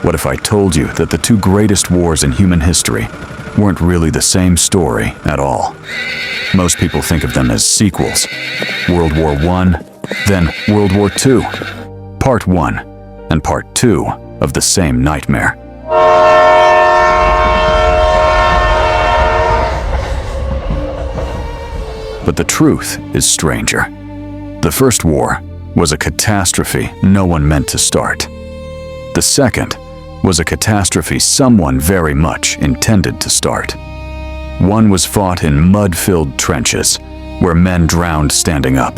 What if I told you that the two greatest wars in human history weren't really the same story at all? Most people think of them as sequels. World War I, then World War II. Part 1 and Part 2 of the same nightmare. But the truth is stranger. The first war was a catastrophe no one meant to start. The second was a catastrophe someone very much intended to start. One was fought in mud-filled trenches, where men drowned standing up.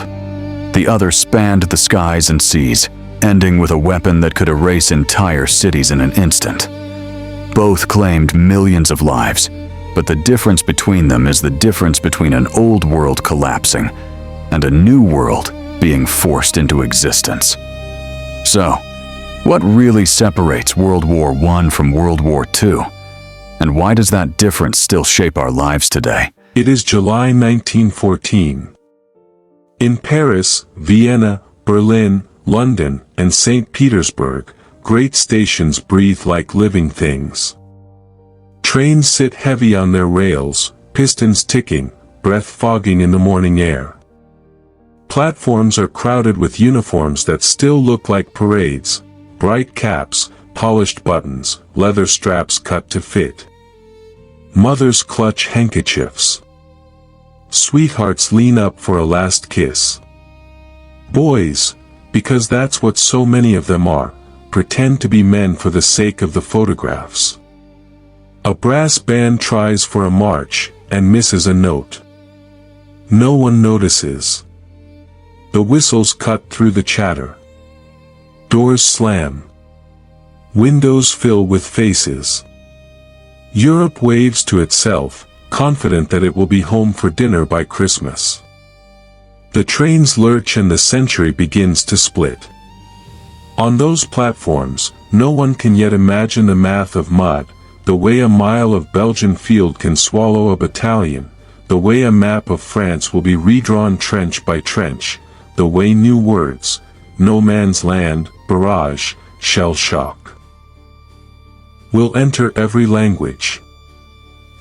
The other spanned the skies and seas, ending with a weapon that could erase entire cities in an instant. Both claimed millions of lives, but the difference between them is the difference between an old world collapsing and a new world being forced into existence. So, what really separates World War I from World War II? And why does that difference still shape our lives today? It is July 1914. In Paris, Vienna, Berlin, London, and St. Petersburg, great stations breathe like living things. Trains sit heavy on their rails, pistons ticking, breath fogging in the morning air. Platforms are crowded with uniforms that still look like parades. Bright caps, polished buttons, leather straps cut to fit. Mothers clutch handkerchiefs. Sweethearts lean up for a last kiss. Boys, because that's what so many of them are, pretend to be men for the sake of the photographs. A brass band tries for a march, and misses a note. No one notices. The whistles cut through the chatter. Doors slam. Windows fill with faces. Europe waves to itself, confident that it will be home for dinner by Christmas. The trains lurch and the century begins to split. On those platforms, no one can yet imagine the math of mud, the way a mile of Belgian field can swallow a battalion, the way a map of France will be redrawn trench by trench, the way new words, no man's land, barrage, shell shock, will enter every language.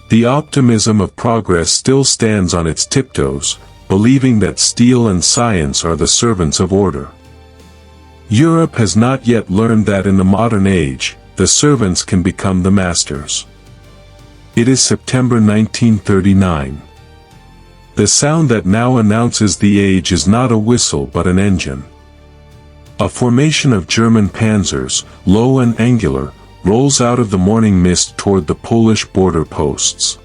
The optimism of progress still stands on its tiptoes, believing that steel and science are the servants of order. Europe has not yet learned that in the modern age, the servants can become the masters. It is September 1939. The sound that now announces the age is not a whistle but an engine. A formation of German panzers, low and angular, rolls out of the morning mist toward the Polish border posts.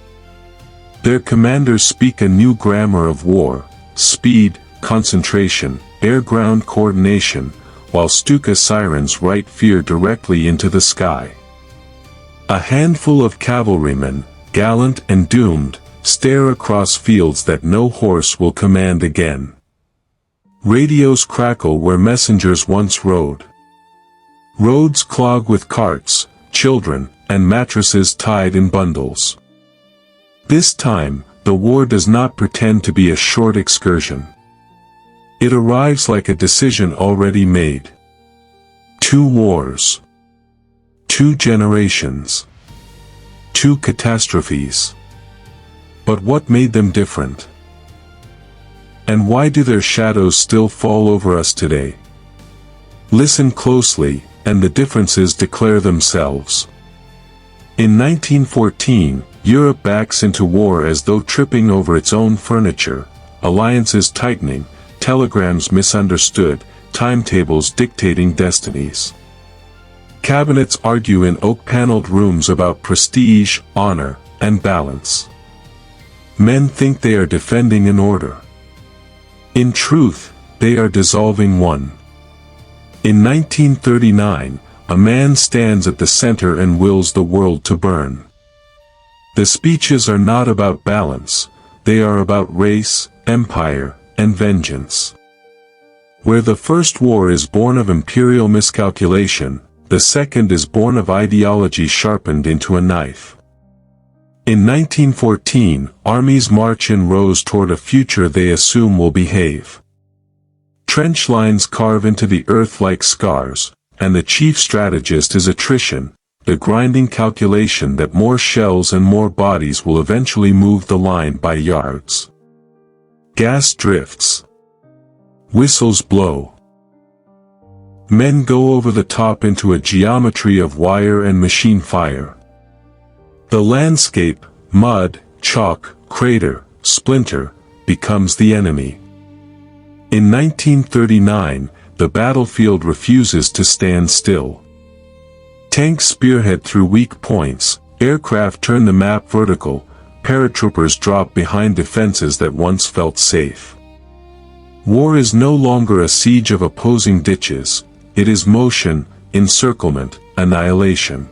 Their commanders speak a new grammar of war: speed, concentration, air-ground coordination, while Stuka sirens write fear directly into the sky. A handful of cavalrymen, gallant and doomed, stare across fields that no horse will command again. Radios crackle where messengers once rode. Roads clog with carts, children, and mattresses tied in bundles. This time, the war does not pretend to be a short excursion. It arrives like a decision already made. 2 wars. 2 generations. 2 catastrophes. But what made them different? And why do their shadows still fall over us today? Listen closely, and the differences declare themselves. In 1914, Europe backs into war as though tripping over its own furniture, alliances tightening, telegrams misunderstood, timetables dictating destinies. Cabinets argue in oak-paneled rooms about prestige, honor, and balance. Men think they are defending an order. In truth, they are dissolving one. In 1939, a man stands at the center and wills the world to burn. The speeches are not about balance, they are about race, empire, and vengeance. Where the first war is born of imperial miscalculation, the second is born of ideology sharpened into a knife. In 1914, armies march in rows toward a future they assume will behave. Trench lines carve into the earth like scars, and the chief strategist is attrition, the grinding calculation that more shells and more bodies will eventually move the line by yards. Gas drifts. Whistles blow. Men go over the top into a geometry of wire and machine fire. The landscape, mud, chalk, crater, splinter, becomes the enemy. In 1939, the battlefield refuses to stand still. Tanks spearhead through weak points, aircraft turn the map vertical, paratroopers drop behind defenses that once felt safe. War is no longer a siege of opposing ditches, it is motion, encirclement, annihilation.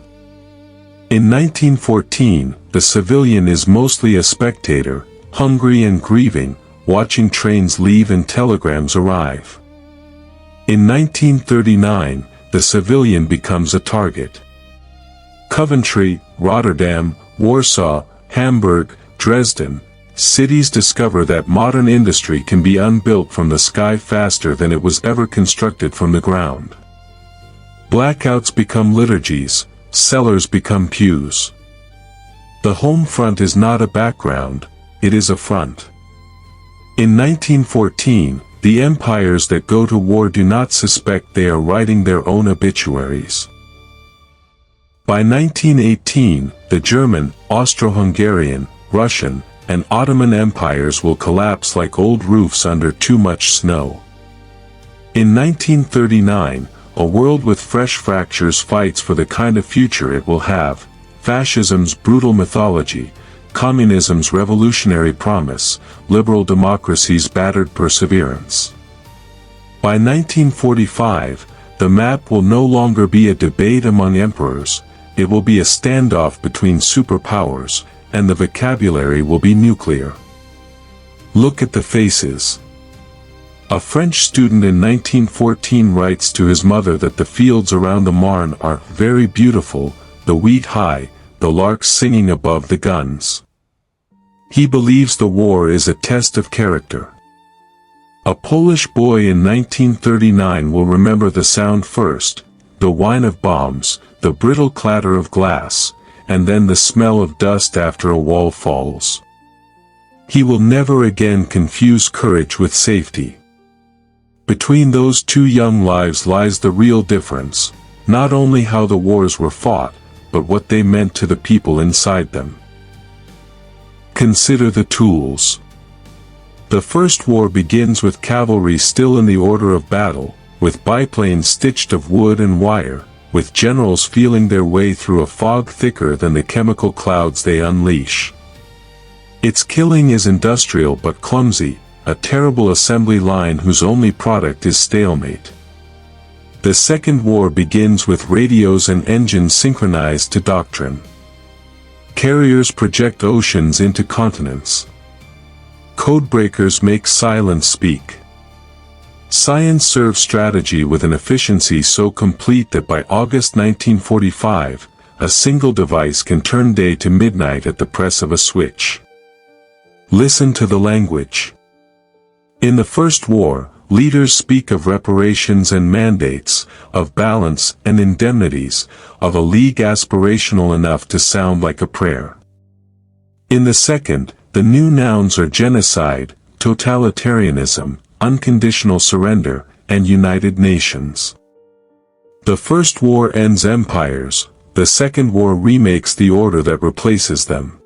In 1914, the civilian is mostly a spectator, hungry and grieving, watching trains leave and telegrams arrive. In 1939, the civilian becomes a target. Coventry, Rotterdam, Warsaw, Hamburg, Dresden, cities discover that modern industry can be unbuilt from the sky faster than it was ever constructed from the ground. Blackouts become liturgies, cellars become pews. The home front is not a background, it is a front. In 1914, the empires that go to war do not suspect they are writing their own obituaries. By 1918, the German, Austro-Hungarian, Russian, and Ottoman empires will collapse like old roofs under too much snow. In 1939, a world with fresh fractures fights for the kind of future it will have: fascism's brutal mythology, communism's revolutionary promise, liberal democracy's battered perseverance. By 1945, the map will no longer be a debate among emperors, it will be a standoff between superpowers, and the vocabulary will be nuclear. Look at the faces. A French student in 1914 writes to his mother that the fields around the Marne are very beautiful, the wheat high, the larks singing above the guns. He believes the war is a test of character. A Polish boy in 1939 will remember the sound first, the whine of bombs, the brittle clatter of glass, and then the smell of dust after a wall falls. He will never again confuse courage with safety. Between those two young lives lies the real difference, not only how the wars were fought, but what they meant to the people inside them. Consider the tools. The First War begins with cavalry still in the order of battle, with biplanes stitched of wood and wire, with generals feeling their way through a fog thicker than the chemical clouds they unleash. Its killing is industrial but clumsy, a terrible assembly line whose only product is stalemate. The Second War begins with radios and engines synchronized to doctrine. Carriers project oceans into continents. Codebreakers make silence speak. Science serves strategy with an efficiency so complete that by August 1945, a single device can turn day to midnight at the press of a switch. Listen to the language. In the First War, leaders speak of reparations and mandates, of balance and indemnities, of a league aspirational enough to sound like a prayer. In the Second, the new nouns are genocide, totalitarianism, unconditional surrender, and United Nations. The First War ends empires, the Second War remakes the order that replaces them.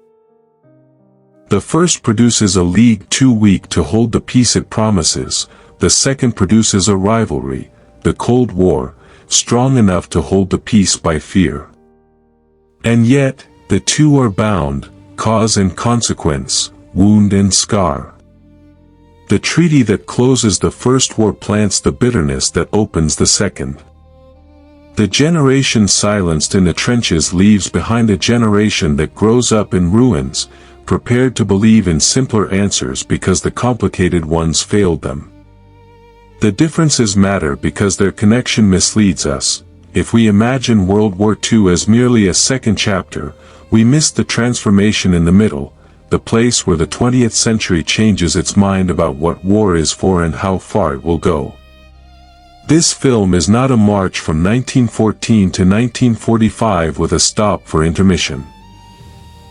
The first produces a league too weak to hold the peace it promises, the second produces a rivalry, the Cold War, strong enough to hold the peace by fear. And yet, the two are bound, cause and consequence, wound and scar. The treaty that closes the First War plants the bitterness that opens the Second. The generation silenced in the trenches leaves behind a generation that grows up in ruins, prepared to believe in simpler answers because the complicated ones failed them. The differences matter because their connection misleads us. If we imagine World War II as merely a second chapter, we miss the transformation in the middle, the place where the 20th century changes its mind about what war is for and how far it will go. This film is not a march from 1914 to 1945 with a stop for intermission.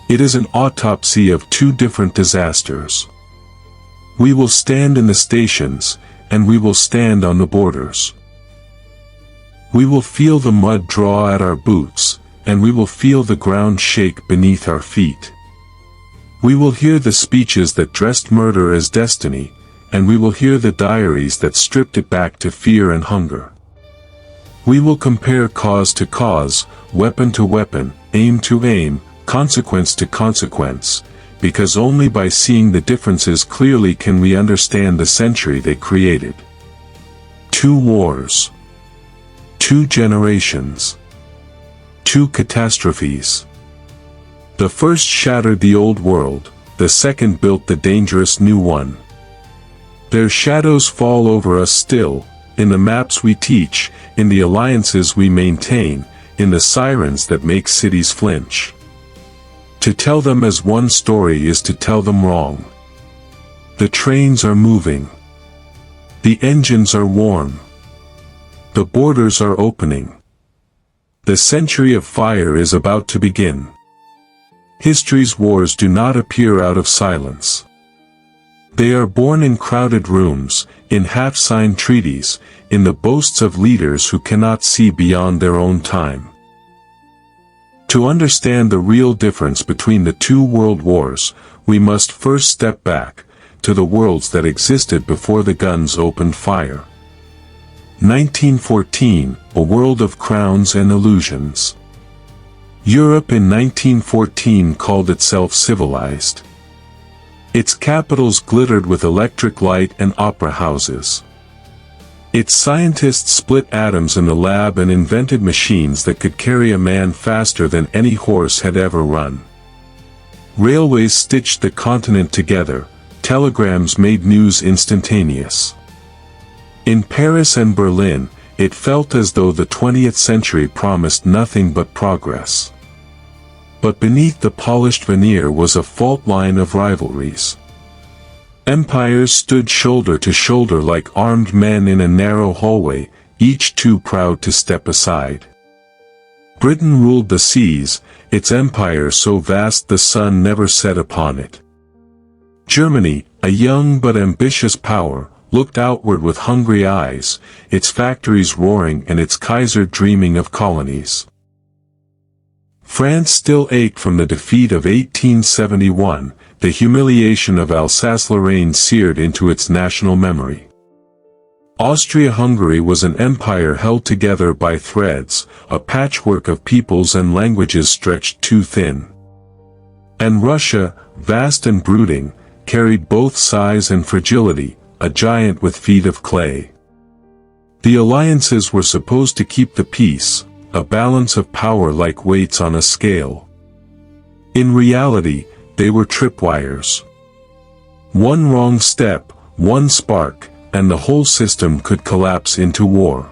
It is an autopsy of two different disasters. We will stand in the stations, and we will stand on the borders. We will feel the mud draw at our boots, and we will feel the ground shake beneath our feet. We will hear the speeches that dressed murder as destiny, and we will hear the diaries that stripped it back to fear and hunger. We will compare cause to cause, weapon to weapon, aim to aim, consequence to consequence, because only by seeing the differences clearly can we understand the century they created. Two wars. Two generations. Two catastrophes. The first shattered the old world, the second built the dangerous new one. Their shadows fall over us still, in the maps we teach, in the alliances we maintain, in the sirens that make cities flinch. To tell them as one story is to tell them wrong. The trains are moving. The engines are warm. The borders are opening. The century of fire is about to begin. History's wars do not appear out of silence. They are born in crowded rooms, in half-signed treaties, in the boasts of leaders who cannot see beyond their own time. To understand the real difference between the two world wars, we must first step back, to the worlds that existed before the guns opened fire. 1914, a world of crowns and illusions. Europe in 1914 called itself civilized. Its capitals glittered with electric light and opera houses. Its scientists split atoms in the lab and invented machines that could carry a man faster than any horse had ever run. Railways stitched the continent together, telegrams made news instantaneous. In Paris and Berlin, it felt as though the 20th century promised nothing but progress. But beneath the polished veneer was a fault line of rivalries. Empires stood shoulder to shoulder like armed men in a narrow hallway, each too proud to step aside. Britain ruled the seas, its empire so vast the sun never set upon it. Germany, a young but ambitious power, looked outward with hungry eyes, its factories roaring and its Kaiser dreaming of colonies. France still ached from the defeat of 1871, the humiliation of Alsace-Lorraine seared into its national memory. Austria-Hungary was an empire held together by threads, a patchwork of peoples and languages stretched too thin. And Russia, vast and brooding, carried both size and fragility, a giant with feet of clay. The alliances were supposed to keep the peace, a balance of power like weights on a scale. In reality, they were tripwires. One wrong step, one spark, and the whole system could collapse into war.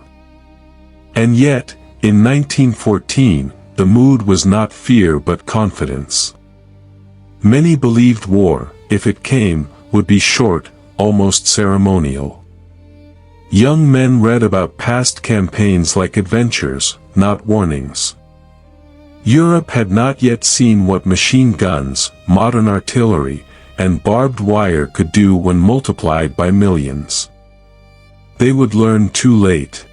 And yet, in 1914, the mood was not fear but confidence. Many believed war, if it came, would be short, almost ceremonial. Young men read about past campaigns like adventures, not warnings. Europe had not yet seen what machine guns, modern artillery, and barbed wire could do when multiplied by millions. They would learn too late.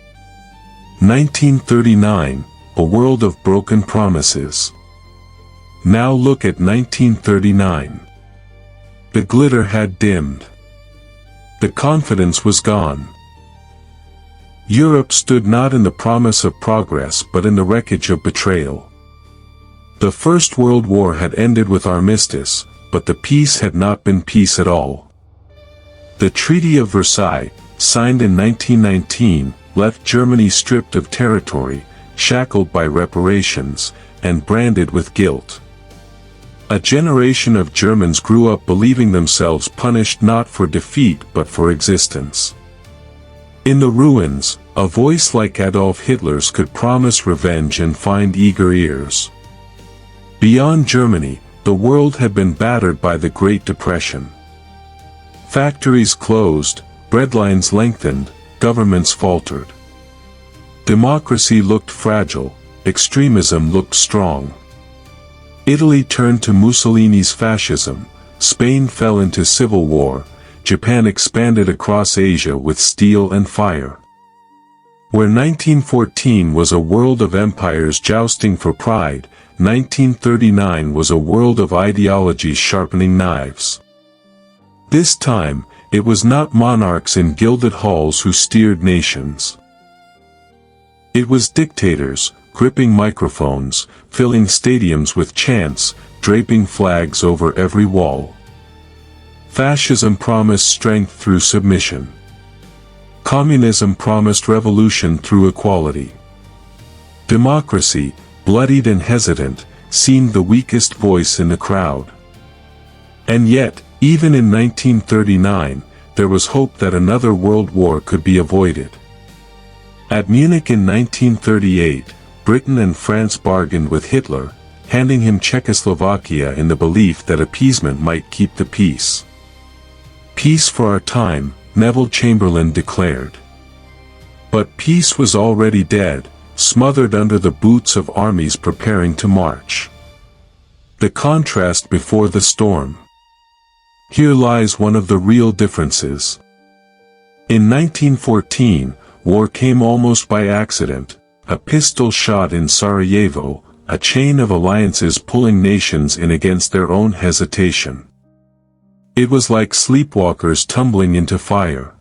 1939, a world of broken promises. Now look at 1939. The glitter had dimmed. The confidence was gone. Europe stood not in the promise of progress but in the wreckage of betrayal. The First World War had ended with armistice, but the peace had not been peace at all. The Treaty of Versailles, signed in 1919, left Germany stripped of territory, shackled by reparations, and branded with guilt. A generation of Germans grew up believing themselves punished not for defeat but for existence. In the ruins, a voice like Adolf Hitler's could promise revenge and find eager ears. Beyond Germany, the world had been battered by the Great Depression. Factories closed, breadlines lengthened, governments faltered. Democracy looked fragile, extremism looked strong. Italy turned to Mussolini's fascism, Spain fell into civil war, Japan expanded across Asia with steel and fire. Where 1914 was a world of empires jousting for pride, 1939 was a world of ideologies sharpening knives. This time, it was not monarchs in gilded halls who steered nations. It was dictators, gripping microphones, filling stadiums with chants, draping flags over every wall. Fascism promised strength through submission. Communism promised revolution through equality. Democracy, bloodied and hesitant, seemed the weakest voice in the crowd. And yet, even in 1939, there was hope that another world war could be avoided. At Munich in 1938, Britain and France bargained with Hitler, handing him Czechoslovakia in the belief that appeasement might keep the peace. "Peace for our time," Neville Chamberlain declared. But peace was already dead, smothered under the boots of armies preparing to march. The contrast before the storm. Here lies one of the real differences. In 1914, war came almost by accident, a pistol shot in Sarajevo, a chain of alliances pulling nations in against their own hesitation. It was like sleepwalkers tumbling into fire.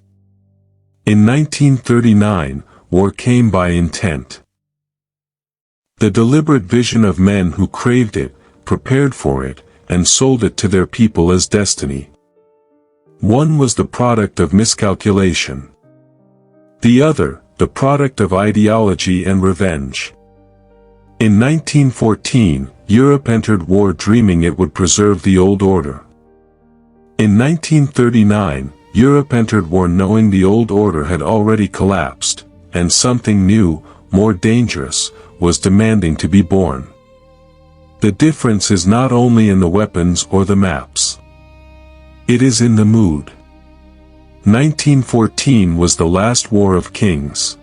In 1939, war came by intent. The deliberate vision of men who craved it, prepared for it, and sold it to their people as destiny. One was the product of miscalculation. The other, the product of ideology and revenge. In 1914, Europe entered war dreaming it would preserve the old order. In 1939, Europe entered war knowing the old order had already collapsed, and something new, more dangerous, was demanding to be born. The difference is not only in the weapons or the maps. It is in the mood. 1914 was the last war of kings.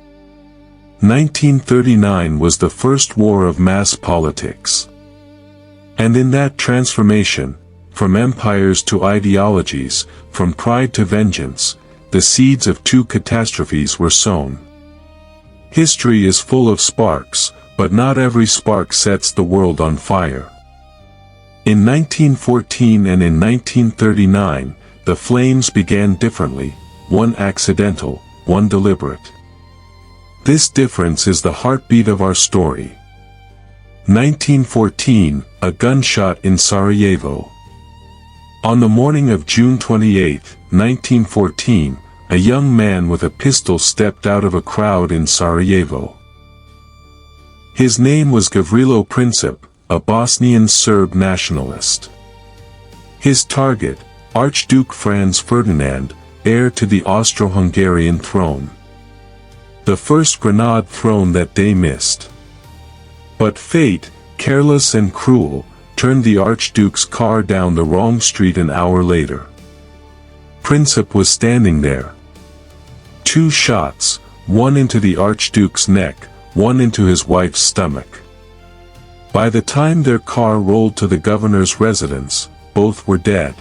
1939 was the first war of mass politics. And in that transformation, from empires to ideologies, from pride to vengeance, the seeds of two catastrophes were sown. History is full of sparks, but not every spark sets the world on fire. In 1914 and in 1939, the flames began differently, one accidental, one deliberate. This difference is the heartbeat of our story. 1914, a gunshot in Sarajevo. On the morning of June 28, 1914, a young man with a pistol stepped out of a crowd in Sarajevo. His name was Gavrilo Princip, a Bosnian Serb nationalist. His target, Archduke Franz Ferdinand, heir to the Austro-Hungarian throne. The first grenade thrown that day missed. But fate, careless and cruel, turned the Archduke's car down the wrong street an hour later. Princip was standing there. 2 shots, one into the Archduke's neck, one into his wife's stomach. By the time their car rolled to the governor's residence, both were dead.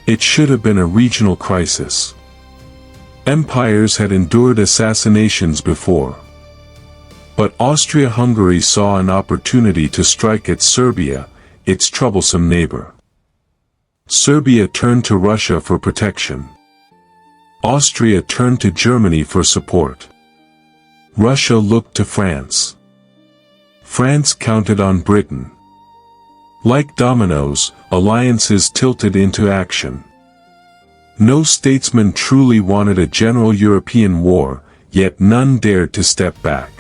It should have been a regional crisis. Empires had endured assassinations before. But Austria-Hungary saw an opportunity to strike at Serbia, its troublesome neighbor. Serbia turned to Russia for protection. Austria turned to Germany for support. Russia looked to France. France counted on Britain. Like dominoes, alliances tilted into action. No statesman truly wanted a general European war, yet none dared to step back.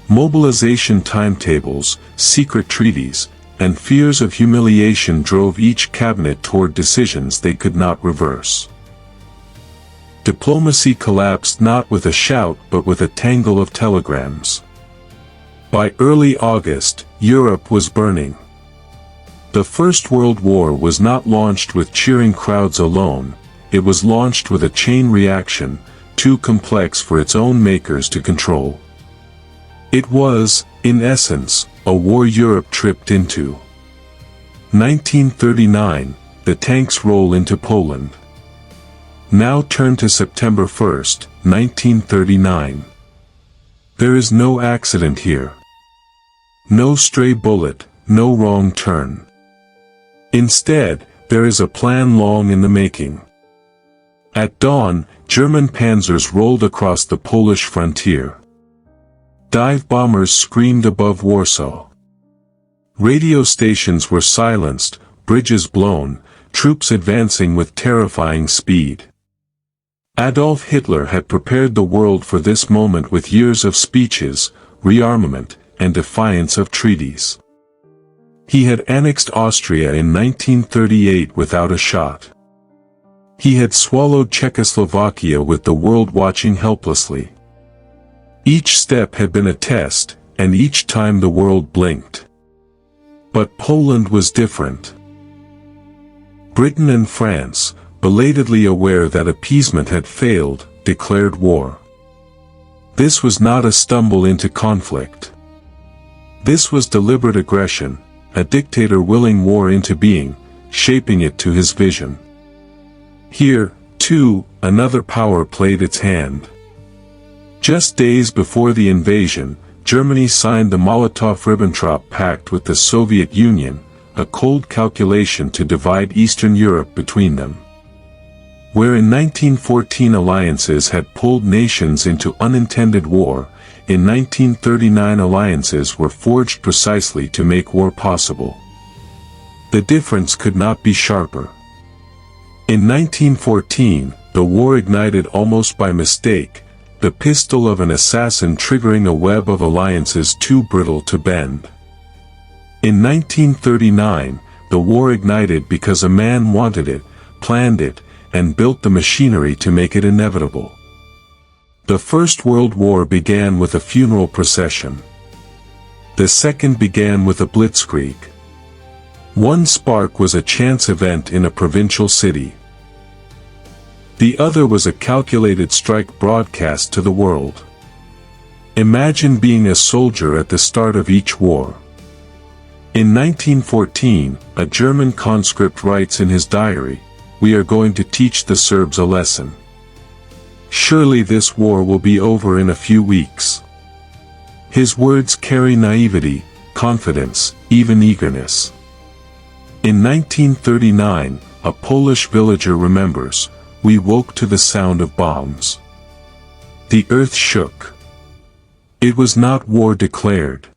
Mobilization timetables, secret treaties, and fears of humiliation drove each cabinet toward decisions they could not reverse. Diplomacy collapsed not with a shout but with a tangle of telegrams. By early August, Europe was burning. The First World War was not launched with cheering crowds alone, it was launched with a chain reaction, too complex for its own makers to control. It was, in essence, a war Europe tripped into. 1939, the tanks roll into Poland. Now turn to September 1st, 1939. There is no accident here. No stray bullet, no wrong turn. Instead, there is a plan long in the making. At dawn, German panzers rolled across the Polish frontier. Dive bombers screamed above Warsaw. Radio stations were silenced, bridges blown, troops advancing with terrifying speed. Adolf Hitler had prepared the world for this moment with years of speeches, rearmament, and defiance of treaties. He had annexed Austria in 1938 without a shot. He had swallowed Czechoslovakia with the world watching helplessly. Each step had been a test, and each time the world blinked. But Poland was different. Britain and France, belatedly aware that appeasement had failed, declared war. This was not a stumble into conflict. This was deliberate aggression, a dictator willing war into being, shaping it to his vision. Here, too, another power played its hand. Just days before the invasion, Germany signed the Molotov-Ribbentrop Pact with the Soviet Union, a cold calculation to divide Eastern Europe between them. Where in 1914 alliances had pulled nations into unintended war, in 1939 alliances were forged precisely to make war possible. The difference could not be sharper. In 1914, the war ignited almost by mistake, the pistol of an assassin triggering a web of alliances too brittle to bend. In 1939, the war ignited because a man wanted it, planned it, and built the machinery to make it inevitable. The First World War began with a funeral procession. The Second began with a blitzkrieg. One spark was a chance event in a provincial city. The other was a calculated strike broadcast to the world. Imagine being a soldier at the start of each war. In 1914, a German conscript writes in his diary, "We are going to teach the Serbs a lesson. Surely this war will be over in a few weeks." His words carry naivety, confidence, even eagerness. In 1939, a Polish villager remembers, "We woke to the sound of bombs. The earth shook." It was not war declared.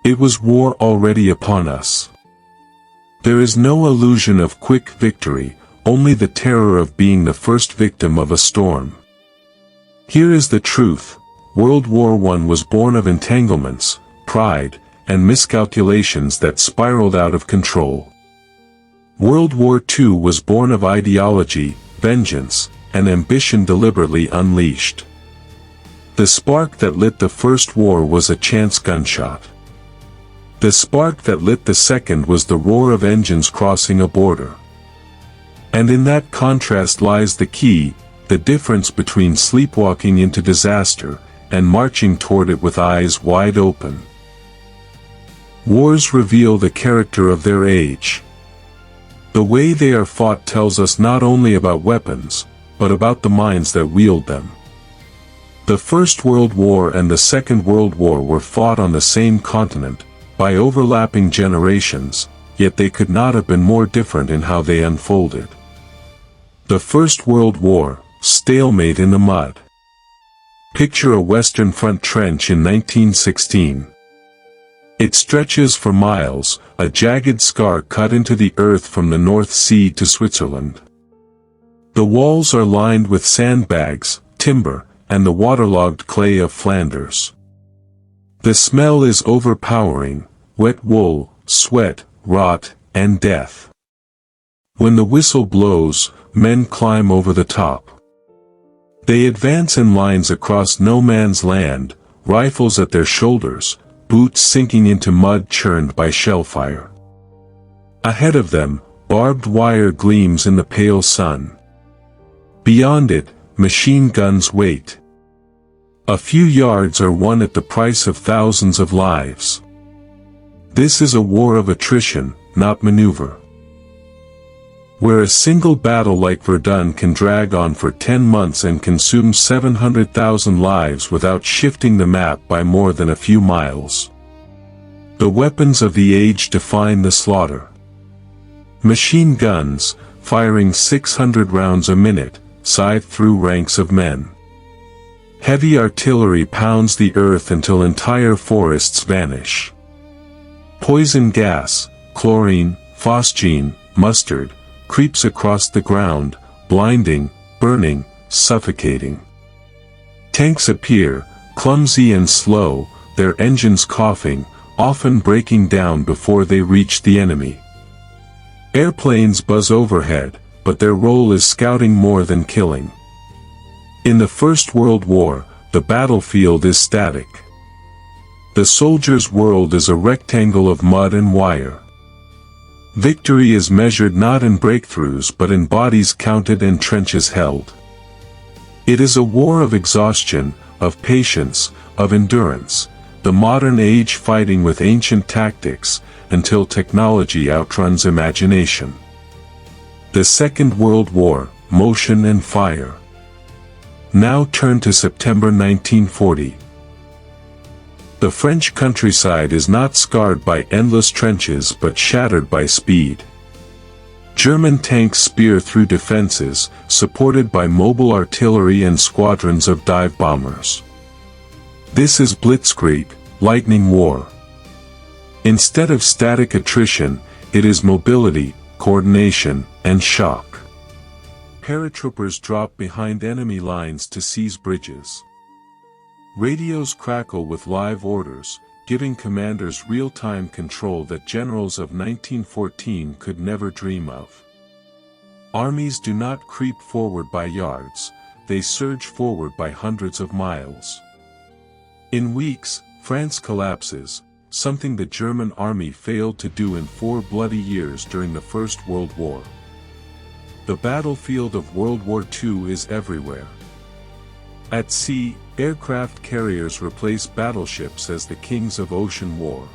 It was war already upon us. There is no illusion of quick victory, only the terror of being the first victim of a storm. Here is the truth: World War I was born of entanglements, pride, and miscalculations that spiraled out of control. World War II was born of ideology, vengeance, and ambition deliberately unleashed. The spark that lit the First War was a chance gunshot. The spark that lit the Second was the roar of engines crossing a border. And in that contrast lies the key, the difference between sleepwalking into disaster, and marching toward it with eyes wide open. Wars reveal the character of their age. The way they are fought tells us not only about weapons, but about the minds that wield them. The First World War and the Second World War were fought on the same continent, by overlapping generations, yet they could not have been more different in how they unfolded. The First World War, stalemate in the mud. Picture a Western Front trench in 1916. It stretches for miles, a jagged scar cut into the earth from the North Sea to Switzerland. The walls are lined with sandbags, timber, and the waterlogged clay of Flanders. The smell is overpowering: wet wool, sweat, rot, and death. When the whistle blows, men climb over the top. They advance in lines across no man's land, rifles at their shoulders, boots sinking into mud churned by shellfire. Ahead of them, barbed wire gleams in the pale sun. Beyond it, machine guns wait. A few yards are won at the price of thousands of lives. This is a war of attrition, not maneuver. Where a single battle like Verdun can drag on for 10 months and consume 700,000 lives without shifting the map by more than a few miles. The weapons of the age define the slaughter. Machine guns, firing 600 rounds a minute, scythe through ranks of men. Heavy artillery pounds the earth until entire forests vanish. Poison gas, chlorine, phosgene, mustard, creeps across the ground, blinding, burning, suffocating. Tanks appear, clumsy and slow, their engines coughing, often breaking down before they reach the enemy. Airplanes buzz overhead, but their role is scouting more than killing. In the First World War, the battlefield is static. The soldier's world is a rectangle of mud and wire. Victory is measured not in breakthroughs but in bodies counted and trenches held. It is a war of exhaustion, of patience, of endurance, the modern age fighting with ancient tactics, until technology outruns imagination. The Second World War, motion and fire. Now turn to September 1940. The French countryside is not scarred by endless trenches but shattered by speed. German tanks spear through defenses, supported by mobile artillery and squadrons of dive bombers. This is blitzkrieg, lightning war. Instead of static attrition, it is mobility, coordination, and shock. Paratroopers drop behind enemy lines to seize bridges. Radios crackle with live orders, giving commanders real-time control that generals of 1914 could never dream of. Armies do not creep forward by yards, they surge forward by hundreds of miles. In weeks, France collapses, something the German army failed to do in 4 bloody years during the First World War. The battlefield of World War II is everywhere. At sea, aircraft carriers replace battleships as the kings of ocean war.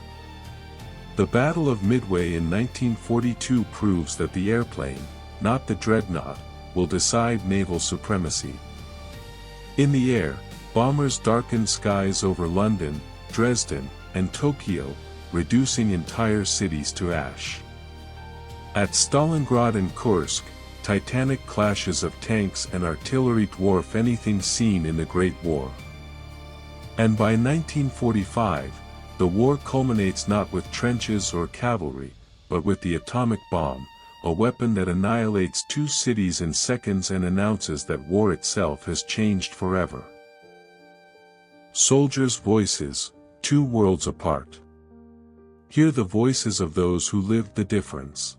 The Battle of Midway in 1942 proves that the airplane, not the dreadnought, will decide naval supremacy. In the air, bombers darken skies over London, Dresden, and Tokyo, reducing entire cities to ash. At Stalingrad and Kursk, titanic clashes of tanks and artillery dwarf anything seen in the Great War. And by 1945, the war culminates not with trenches or cavalry, but with the atomic bomb, a weapon that annihilates 2 cities in seconds and announces that war itself has changed forever. Soldiers' voices, 2 worlds apart. Hear the voices of those who lived the difference.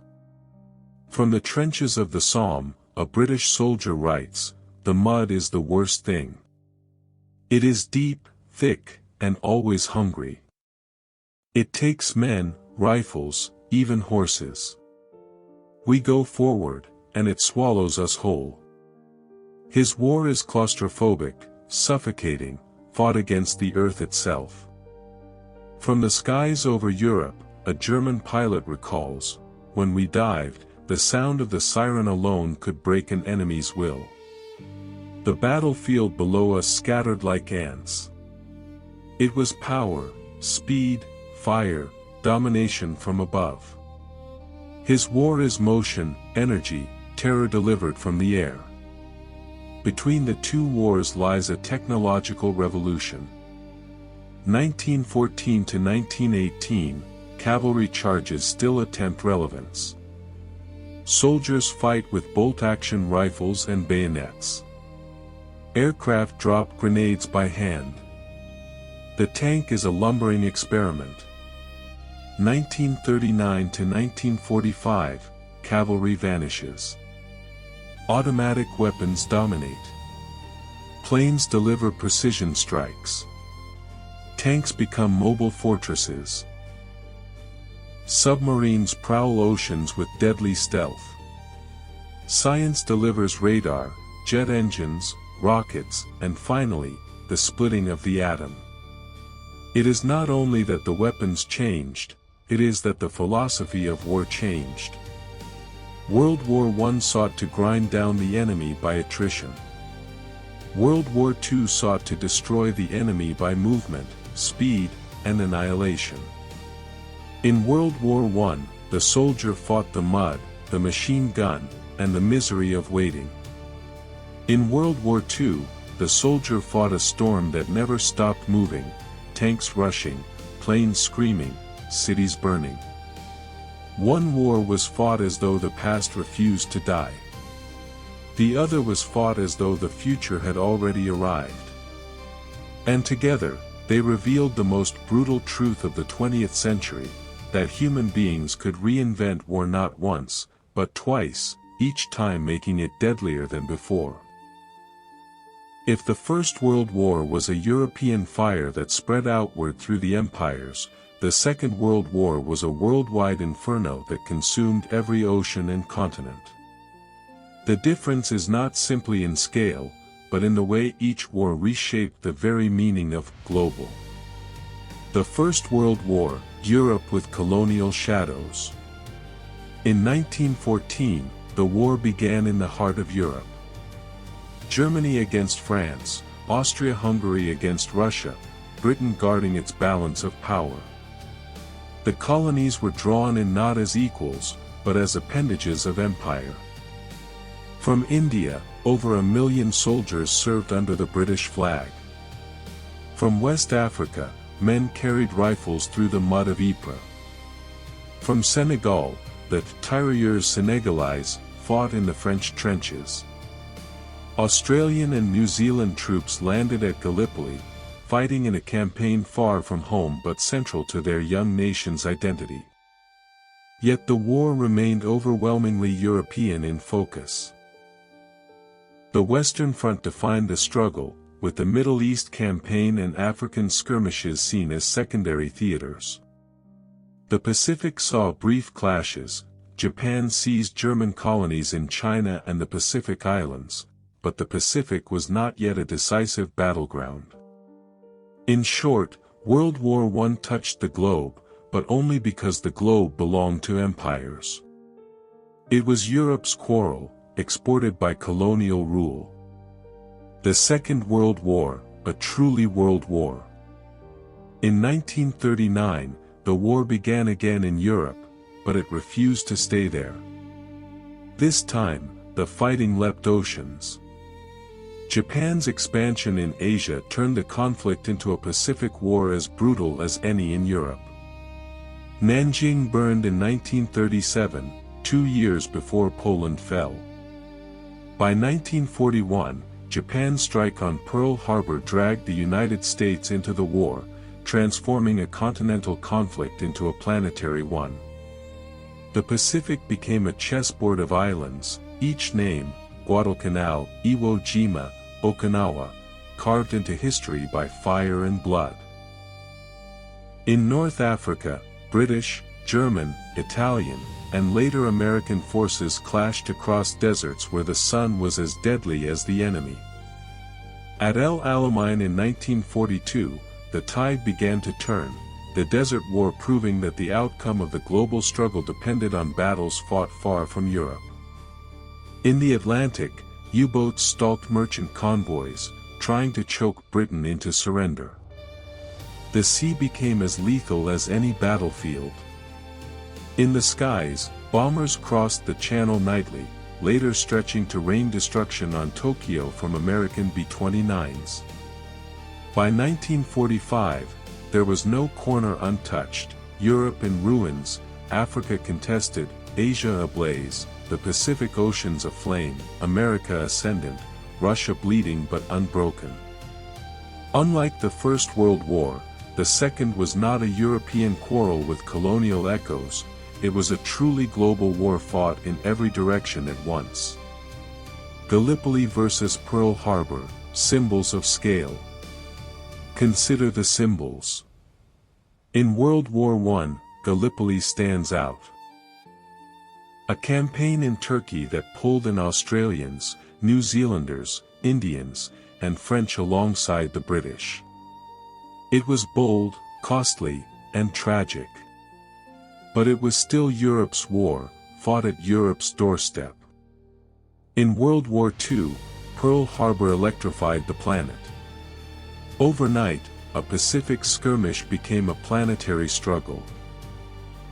From the trenches of the Somme, a British soldier writes, "The mud is the worst thing. It is deep, thick, and always hungry. It takes men, rifles, even horses. We go forward, and it swallows us whole." His war is claustrophobic, suffocating, fought against the earth itself. From the skies over Europe, a German pilot recalls, "When we dived, the sound of the siren alone could break an enemy's will. The battlefield below us scattered like ants. It was power, speed, fire, domination from above. His war is motion, energy, terror delivered from the air." Between the 2 wars lies a technological revolution. 1914 to 1918, cavalry charges still attempt relevance. Soldiers fight with bolt-action rifles and bayonets. Aircraft drop grenades by hand. The tank is a lumbering experiment. 1939 to 1945, cavalry vanishes. Automatic weapons dominate. Planes deliver precision strikes. Tanks become mobile fortresses. Submarines prowl oceans with deadly stealth. Science delivers radar, jet engines, rockets, and finally, the splitting of the atom. It is not only that the weapons changed, it is that the philosophy of war changed. World War I sought to grind down the enemy by attrition. World War II sought to destroy the enemy by movement, speed, and annihilation. In World War I, the soldier fought the mud, the machine gun, and the misery of waiting. In World War II, the soldier fought a storm that never stopped moving, tanks rushing, planes screaming, cities burning. One war was fought as though the past refused to die. The other was fought as though the future had already arrived. And together, they revealed the most brutal truth of the 20th century, that human beings could reinvent war not once, but twice, each time making it deadlier than before. If the First World War was a European fire that spread outward through the empires, the Second World War was a worldwide inferno that consumed every ocean and continent. The difference is not simply in scale, but in the way each war reshaped the very meaning of global. The First World War, Europe with colonial shadows. In 1914, the war began in the heart of Europe. Germany against France, Austria-Hungary against Russia, Britain guarding its balance of power. The colonies were drawn in not as equals, but as appendages of empire. From India, over 1 million soldiers served under the British flag. From West Africa, men carried rifles through the mud of Ypres. From Senegal, the tirailleurs Senegalese fought in the French trenches. Australian and New Zealand troops landed at Gallipoli, fighting in a campaign far from home but central to their young nation's identity. Yet the war remained overwhelmingly European in focus. The Western Front defined the struggle, with the Middle East campaign and African skirmishes seen as secondary theaters. The Pacific saw brief clashes. Japan seized German colonies in China and the Pacific Islands, but the Pacific was not yet a decisive battleground. In short, World War I touched the globe, but only because the globe belonged to empires. It was Europe's quarrel, exported by colonial rule. The Second World War, a truly world war. In 1939, the war began again in Europe, but it refused to stay there. This time, the fighting leapt oceans. Japan's expansion in Asia turned the conflict into a Pacific War as brutal as any in Europe. Nanjing burned in 1937, 2 years before Poland fell. By 1941, Japan's strike on Pearl Harbor dragged the United States into the war, transforming a continental conflict into a planetary one. The Pacific became a chessboard of islands, each name, Guadalcanal, Iwo Jima, Okinawa, carved into history by fire and blood. In North Africa, British, German, Italian, and later American forces clashed across deserts where the sun was as deadly as the enemy. At El Alamein in 1942, the tide began to turn, the Desert War proving that the outcome of the global struggle depended on battles fought far from Europe. In the Atlantic, U-boats stalked merchant convoys, trying to choke Britain into surrender. The sea became as lethal as any battlefield. In the skies, bombers crossed the Channel nightly, later stretching to rain destruction on Tokyo from American B-29s. By 1945, there was no corner untouched, Europe in ruins, Africa contested, Asia ablaze, the Pacific Oceans aflame, America ascendant, Russia bleeding but unbroken. Unlike the First World War, the Second was not a European quarrel with colonial echoes, it was a truly global war fought in every direction at once. Gallipoli versus Pearl Harbor, symbols of scale. Consider the symbols. In World War I, Gallipoli stands out. A campaign in Turkey that pulled in Australians, New Zealanders, Indians, and French alongside the British. It was bold, costly, and tragic. But it was still Europe's war, fought at Europe's doorstep. In World War II, Pearl Harbor electrified the planet. Overnight, a Pacific skirmish became a planetary struggle.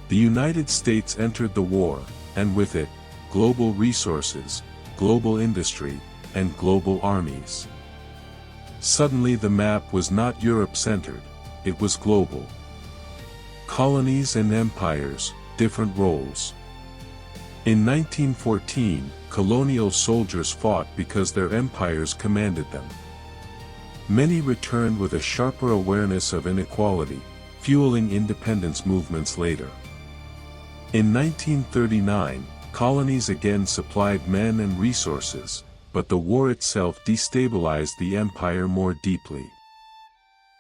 The United States entered the war, and with it, global resources, global industry, and global armies. Suddenly the map was not Europe-centered, it was global. Colonies and empires, different roles. In 1914, colonial soldiers fought because their empires commanded them. Many returned with a sharper awareness of inequality, fueling independence movements later. In 1939, colonies again supplied men and resources, but the war itself destabilized the empire more deeply.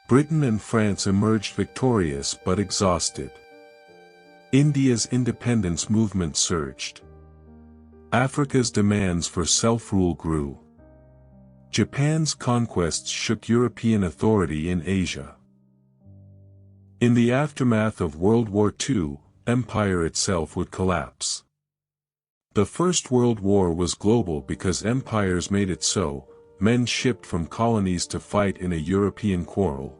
Britain and France emerged victorious but exhausted. India's independence movement surged. Africa's demands for self-rule grew. Japan's conquests shook European authority in Asia. In the aftermath of World War II, empire itself would collapse. The First World War was global because empires made it so, men shipped from colonies to fight in a European quarrel.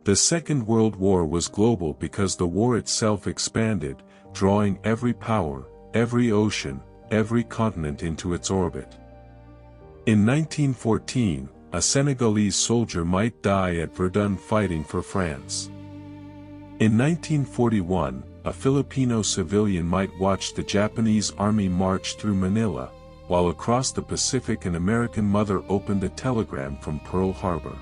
The Second World War was global because the war itself expanded, drawing every power, every ocean, every continent into its orbit. In 1914, a Senegalese soldier might die at Verdun fighting for France. In 1941, a Filipino civilian might watch the Japanese army march through Manila, while across the Pacific an American mother opened a telegram from Pearl Harbor.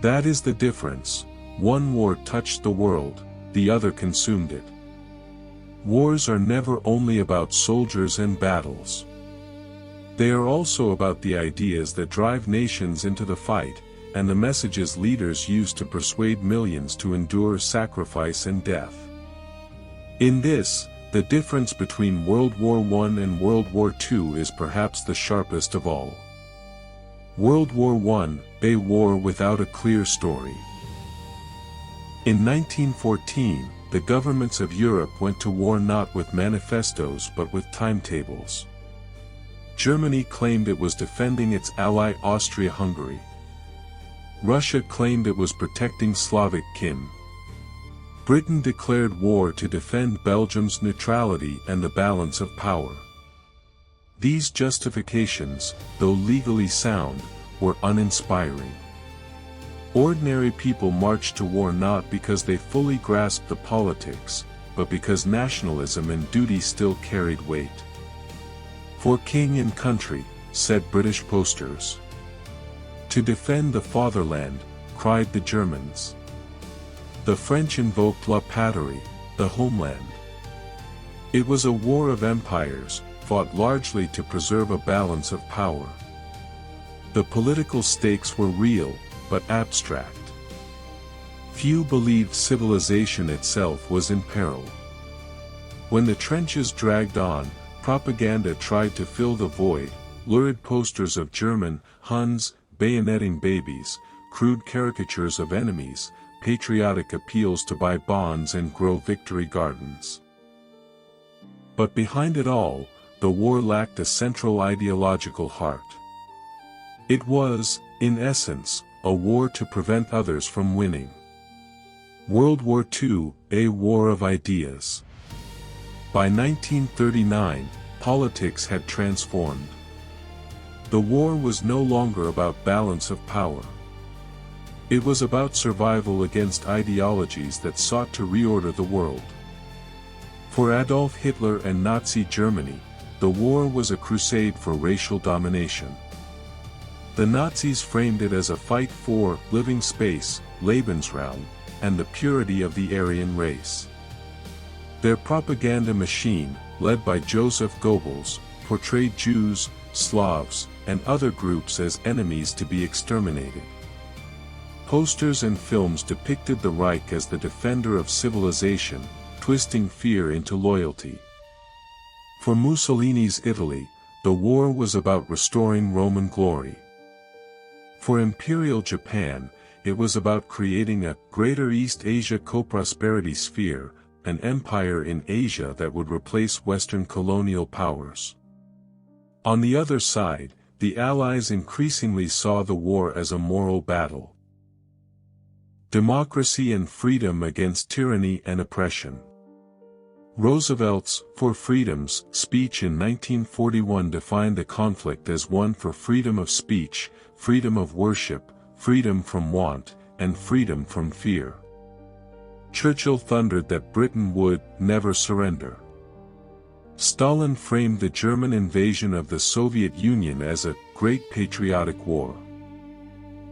That is the difference. One war touched the world, the other consumed it. Wars are never only about soldiers and battles. They are also about the ideas that drive nations into the fight, and the messages leaders use to persuade millions to endure sacrifice and death. In this, the difference between World War I and World War II is perhaps the sharpest of all. World War I, a war without a clear story. In 1914, the governments of Europe went to war not with manifestos but with timetables. Germany claimed it was defending its ally Austria-Hungary. Russia claimed it was protecting Slavic Kim. Britain declared war to defend Belgium's neutrality and the balance of power. These justifications, though legally sound, were uninspiring. Ordinary people marched to war not because they fully grasped the politics, but because nationalism and duty still carried weight. For king and country, said British posters. To defend the fatherland, cried the Germans. The French invoked la patrie, the homeland. It was a war of empires, fought largely to preserve a balance of power. The political stakes were real, but abstract. Few believed civilization itself was in peril. When the trenches dragged on, propaganda tried to fill the void, lurid posters of German Huns bayoneting babies, crude caricatures of enemies, patriotic appeals to buy bonds and grow victory gardens. But behind it all, the war lacked a central ideological heart. It was, in essence, a war to prevent others from winning. World War II, a war of ideas. By 1939, politics had transformed. The war was no longer about balance of power. It was about survival against ideologies that sought to reorder the world. For Adolf Hitler and Nazi Germany, the war was a crusade for racial domination. The Nazis framed it as a fight for living space, Lebensraum, and the purity of the Aryan race. Their propaganda machine, led by Joseph Goebbels, portrayed Jews, Slavs, and other groups as enemies to be exterminated. Posters and films depicted the Reich as the defender of civilization, twisting fear into loyalty. For Mussolini's Italy, the war was about restoring Roman glory. For Imperial Japan, it was about creating a Greater East Asia co-prosperity sphere, an empire in Asia that would replace Western colonial powers. On the other side, the Allies increasingly saw the war as a moral battle. Democracy and freedom against tyranny and oppression. Roosevelt's For Freedoms speech in 1941 defined the conflict as one for freedom of speech, freedom of worship, freedom from want, and freedom from fear. Churchill thundered that Britain would never surrender. Stalin framed the German invasion of the Soviet Union as a great patriotic war.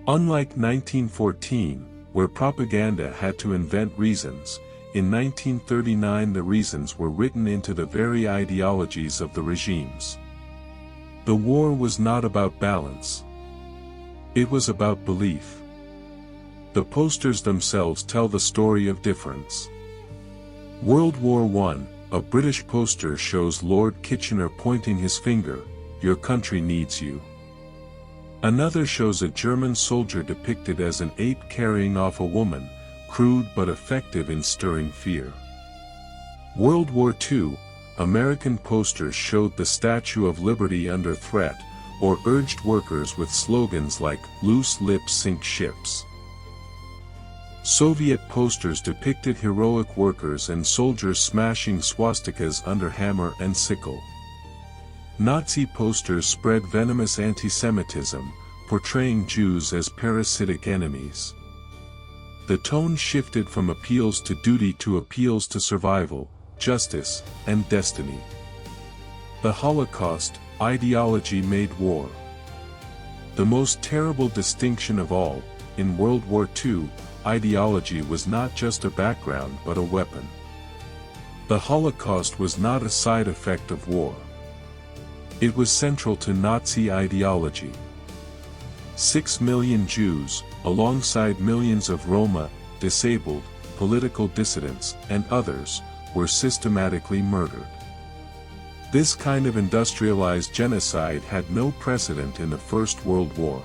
Unlike 1914, where propaganda had to invent reasons, in 1939 the reasons were written into the very ideologies of the regimes. The war was not about balance. It was about belief. The posters themselves tell the story of difference. World War I, a British poster shows Lord Kitchener pointing his finger, "Your country needs you." Another shows a German soldier depicted as an ape carrying off a woman, crude but effective in stirring fear. World War II, American posters showed the Statue of Liberty under threat, or urged workers with slogans like, "Loose lips sink ships." Soviet posters depicted heroic workers and soldiers smashing swastikas under hammer and sickle. Nazi posters spread venomous anti-Semitism, portraying Jews as parasitic enemies. The tone shifted from appeals to duty to appeals to survival, justice, and destiny. The Holocaust, ideology made war. The most terrible distinction of all, in World War II, ideology was not just a background but a weapon. The Holocaust was not a side effect of war. It was central to Nazi ideology. 6 million Jews, alongside millions of Roma, disabled, political dissidents, and others, were systematically murdered. This kind of industrialized genocide had no precedent in the First World War.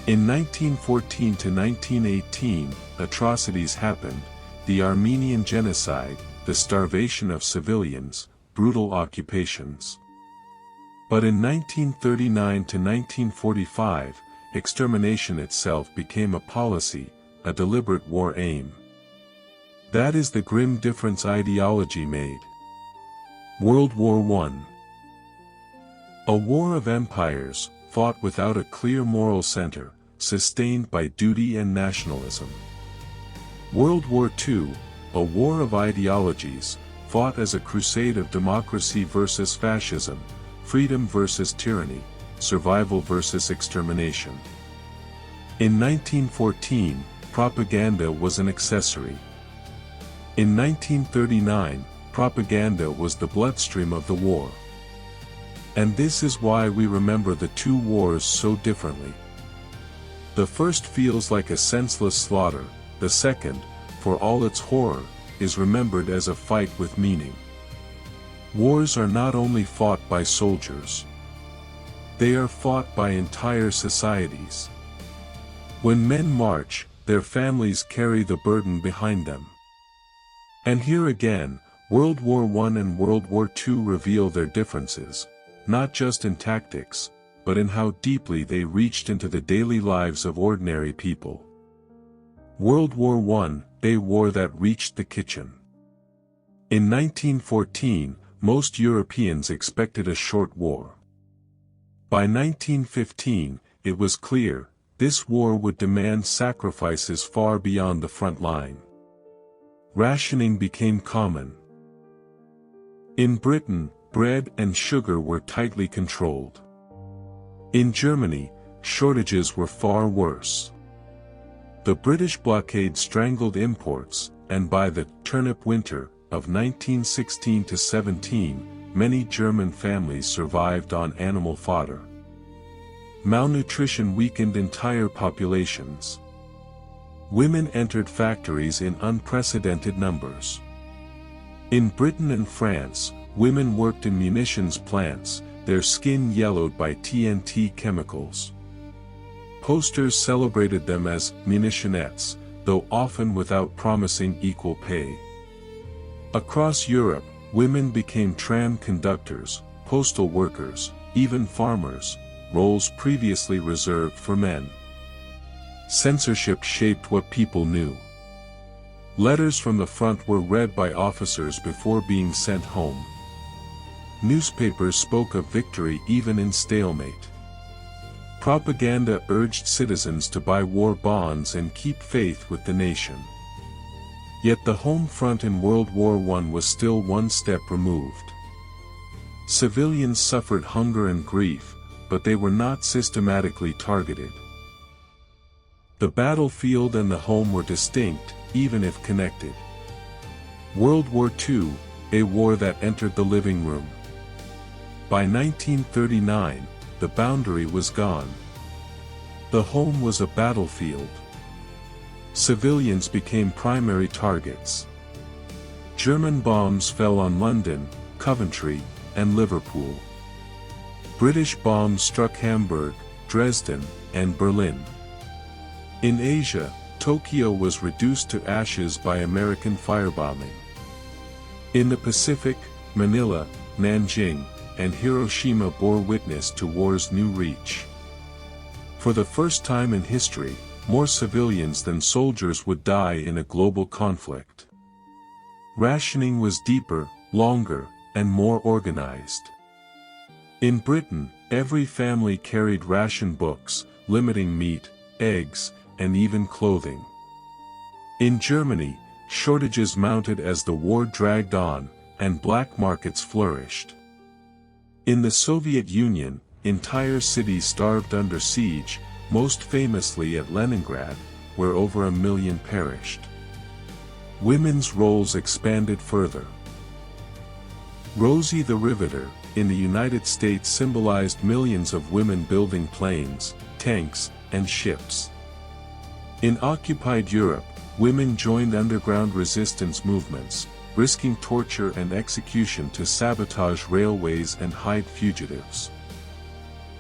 In 1914 to 1918, atrocities happened: the Armenian genocide, the starvation of civilians, brutal occupations. But in 1939 to 1945, extermination itself became a policy, a deliberate war aim. That is the grim difference ideology made. World War I. A war of empires, fought without a clear moral center, sustained by duty and nationalism. World War II, a war of ideologies, fought as a crusade of democracy versus fascism, freedom versus tyranny, survival versus extermination. In 1914, propaganda was an accessory. In 1939, propaganda was the bloodstream of the war. And this is why we remember the two wars so differently. The first feels like a senseless slaughter, the second, for all its horror, is remembered as a fight with meaning. Wars are not only fought by soldiers. They are fought by entire societies. When men march, their families carry the burden behind them. And here again, World War I and World War II reveal their differences, not just in tactics, but in how deeply they reached into the daily lives of ordinary people. World War I, a war that reached the kitchen. In 1914, most Europeans expected a short war. By 1915, it was clear, this war would demand sacrifices far beyond the front line. Rationing became common. In Britain, bread and sugar were tightly controlled. In Germany, shortages were far worse. The British blockade strangled imports, and by the turnip winter of 1916-17, many German families survived on animal fodder. Malnutrition weakened entire populations. Women entered factories in unprecedented numbers. In Britain and France, women worked in munitions plants, their skin yellowed by TNT chemicals. Posters celebrated them as munitionettes, though often without promising equal pay. Across Europe, women became tram conductors, postal workers, even farmers, roles previously reserved for men. Censorship shaped what people knew. Letters from the front were read by officers before being sent home. Newspapers spoke of victory even in stalemate. Propaganda urged citizens to buy war bonds and keep faith with the nation. Yet the home front in World War I was still one step removed. Civilians suffered hunger and grief, but they were not systematically targeted. The battlefield and the home were distinct, even if connected. World War II, a war that entered the living room. By 1939, the boundary was gone. The home was a battlefield. Civilians became primary targets. German bombs fell on London, Coventry, and Liverpool. British bombs struck Hamburg, Dresden, and Berlin. In Asia, Tokyo was reduced to ashes by American firebombing. In the Pacific, Manila, Nanjing, and Hiroshima bore witness to war's new reach. For the first time in history, more civilians than soldiers would die in a global conflict. Rationing was deeper, longer, and more organized. In Britain, every family carried ration books, limiting meat, eggs, and even clothing. In Germany, shortages mounted as the war dragged on, and black markets flourished. In the Soviet Union, entire cities starved under siege, most famously at Leningrad, where over 1 million perished. Women's roles expanded further. Rosie the Riveter, in the United States, symbolized millions of women building planes, tanks, and ships. In occupied Europe, women joined underground resistance movements, risking torture and execution to sabotage railways and hide fugitives.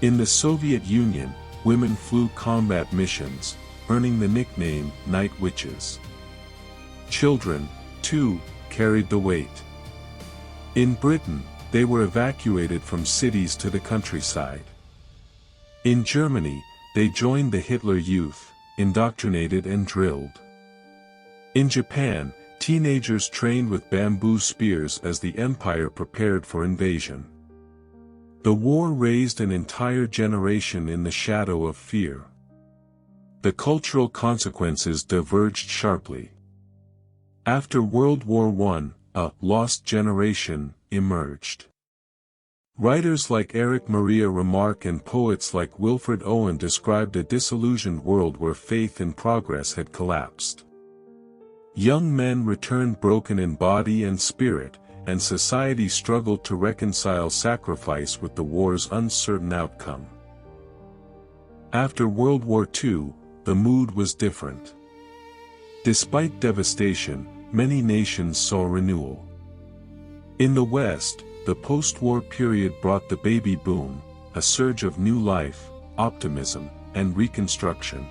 In the Soviet Union, women flew combat missions, earning the nickname Night Witches. Children, too, carried the weight. In Britain, they were evacuated from cities to the countryside. In Germany, they joined the Hitler Youth, indoctrinated and drilled. In Japan, teenagers trained with bamboo spears as the empire prepared for invasion. The war raised an entire generation in the shadow of fear. The cultural consequences diverged sharply. After World War I, a lost generation emerged. Writers like Eric Maria Remarque and poets like Wilfred Owen described a disillusioned world where faith in progress had collapsed. Young men returned broken in body and spirit, and society struggled to reconcile sacrifice with the war's uncertain outcome. After World War II, the mood was different. Despite devastation, many nations saw renewal. In the West, the post-war period brought the baby boom, a surge of new life, optimism, and reconstruction.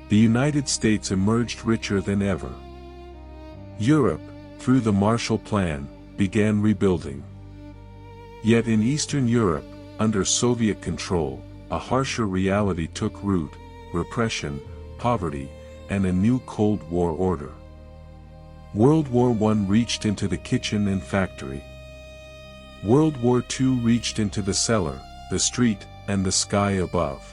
The United States emerged richer than ever. Europe, through the Marshall Plan, began rebuilding. Yet in Eastern Europe, under Soviet control, a harsher reality took root: repression, poverty, and a new Cold War order. World War I reached into the kitchen and factory. World War II reached into the cellar, the street, and the sky above.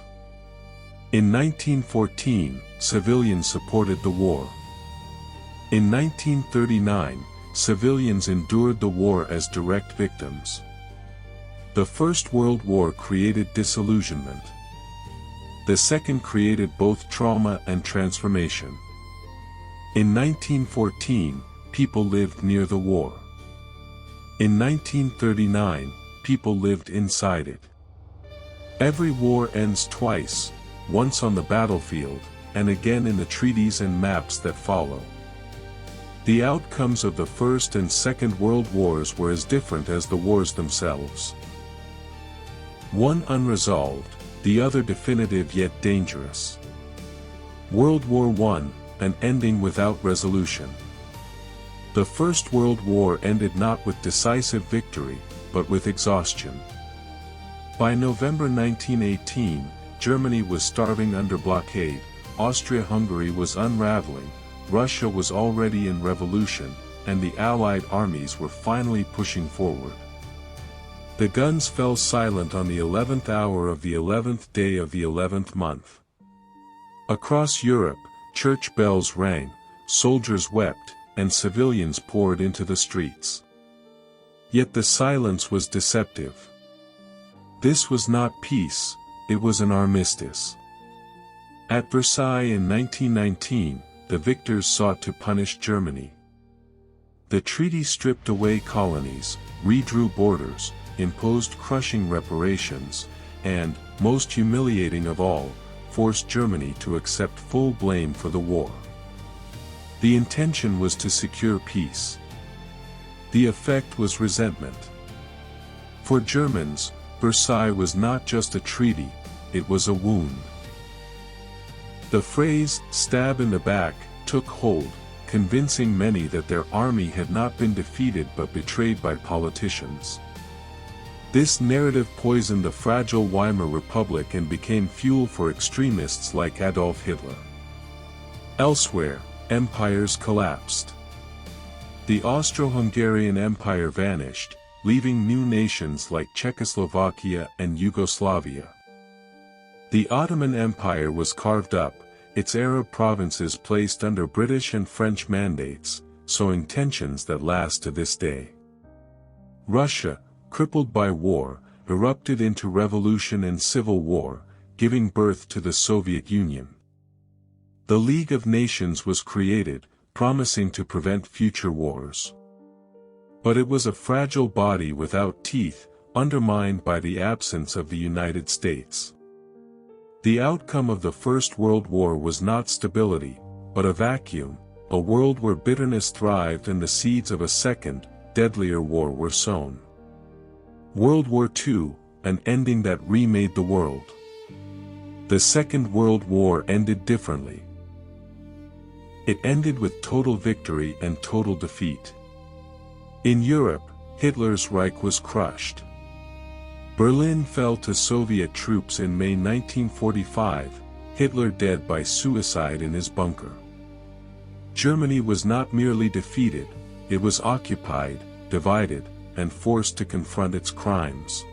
In 1914, civilians supported the war. In 1939, civilians endured the war as direct victims. The First World War created disillusionment. The Second created both trauma and transformation. In 1914, people lived near the war. In 1939, people lived inside it. Every war ends twice, once on the battlefield, and again in the treaties and maps that follow. The outcomes of the First and Second World Wars were as different as the wars themselves. One unresolved, the other definitive yet dangerous. World War I, an ending without resolution. The First World War ended not with decisive victory, but with exhaustion. By November 1918, Germany was starving under blockade, Austria-Hungary was unraveling, Russia was already in revolution, and the Allied armies were finally pushing forward. The guns fell silent on the 11th hour of the 11th day of the 11th month. Across Europe, church bells rang, soldiers wept, and civilians poured into the streets. Yet the silence was deceptive. This was not peace, it was an armistice. At Versailles in 1919, the victors sought to punish Germany. The treaty stripped away colonies, redrew borders, imposed crushing reparations, and, most humiliating of all, forced Germany to accept full blame for the war. The intention was to secure peace. The effect was resentment. For Germans, Versailles was not just a treaty, it was a wound. The phrase, "stab in the back," took hold, convincing many that their army had not been defeated but betrayed by politicians. This narrative poisoned the fragile Weimar Republic and became fuel for extremists like Adolf Hitler. Elsewhere, empires collapsed. The Austro-Hungarian Empire vanished, leaving new nations like Czechoslovakia and Yugoslavia. The Ottoman Empire was carved up, its Arab provinces placed under British and French mandates, sowing tensions that last to this day. Russia, crippled by war, erupted into revolution and civil war, giving birth to the Soviet Union. The League of Nations was created, promising to prevent future wars. But it was a fragile body without teeth, undermined by the absence of the United States. The outcome of the First World War was not stability, but a vacuum, a world where bitterness thrived and the seeds of a second, deadlier war were sown. World War II, an ending that remade the world. The Second World War ended differently. It ended with total victory and total defeat. In Europe, Hitler's Reich was crushed. Berlin fell to Soviet troops in May 1945, Hitler dead by suicide in his bunker. Germany was not merely defeated, it was occupied, divided, and forced to confront its crimes.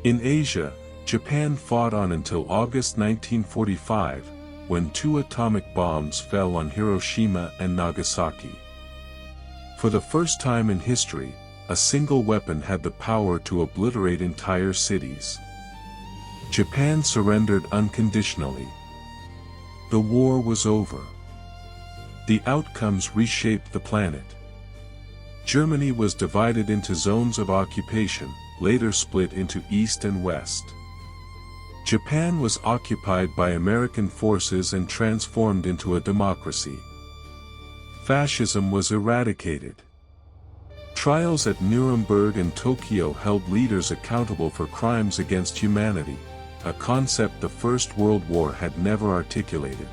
In Asia, Japan fought on until August 1945, when 2 atomic bombs fell on Hiroshima and Nagasaki. For the first time in history, a single weapon had the power to obliterate entire cities. Japan surrendered unconditionally. The war was over. The outcomes reshaped the planet. Germany was divided into zones of occupation, later split into East and West. Japan was occupied by American forces and transformed into a democracy. Fascism was eradicated. Trials at Nuremberg and Tokyo held leaders accountable for crimes against humanity, a concept the First World War had never articulated.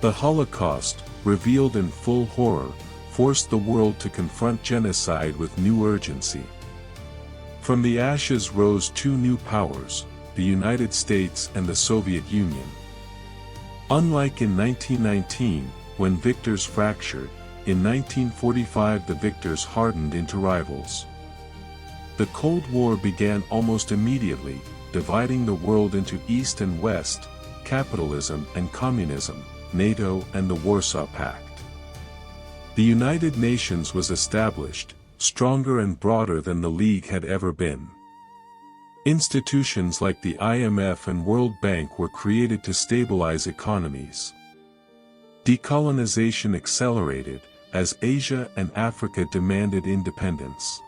The Holocaust, revealed in full horror, forced the world to confront genocide with new urgency. From the ashes rose 2 new powers, the United States and the Soviet Union. Unlike in 1919, when victors fractured, in 1945 the victors hardened into rivals. The Cold War began almost immediately, dividing the world into East and West, capitalism and communism, NATO and the Warsaw Pact. The United Nations was established, stronger and broader than the League had ever been. Institutions like the IMF and World Bank were created to stabilize economies. Decolonization accelerated, as Asia and Africa demanded independence.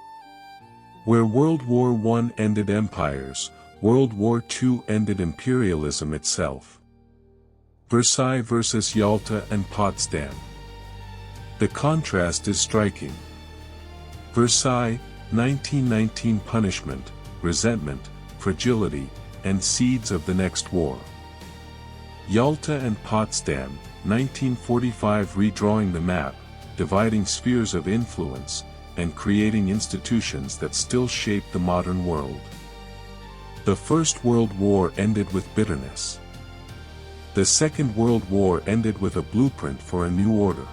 Where World War I ended empires, World War II ended imperialism itself. Versailles versus Yalta and Potsdam. The contrast is striking. Versailles, 1919 punishment, resentment, fragility, and seeds of the next war. Yalta and Potsdam, 1945, redrawing the map, dividing spheres of influence, and creating institutions that still shape the modern world. The First World War ended with bitterness. The Second World War ended with a blueprint for a new order.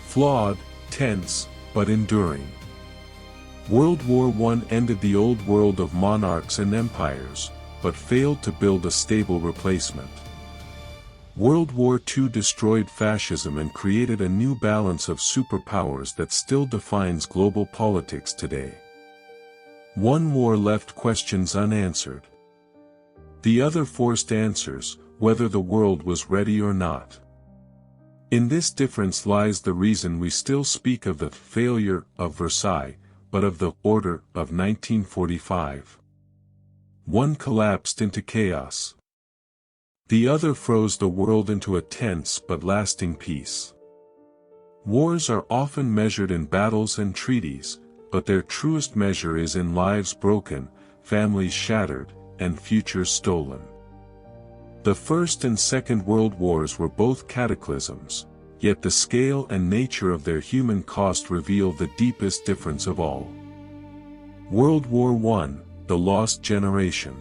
Flawed, tense, but enduring. World War I ended the old world of monarchs and empires, but failed to build a stable replacement. World War II destroyed fascism and created a new balance of superpowers that still defines global politics today. One war left questions unanswered. The other forced answers, whether the world was ready or not. In this difference lies the reason we still speak of the failure of Versailles, but of the order of 1945. One collapsed into chaos. The other froze the world into a tense but lasting peace. Wars are often measured in battles and treaties, but their truest measure is in lives broken, families shattered, and futures stolen. The First and Second World Wars were both cataclysms, yet the scale and nature of their human cost reveal the deepest difference of all. World War I, the lost generation.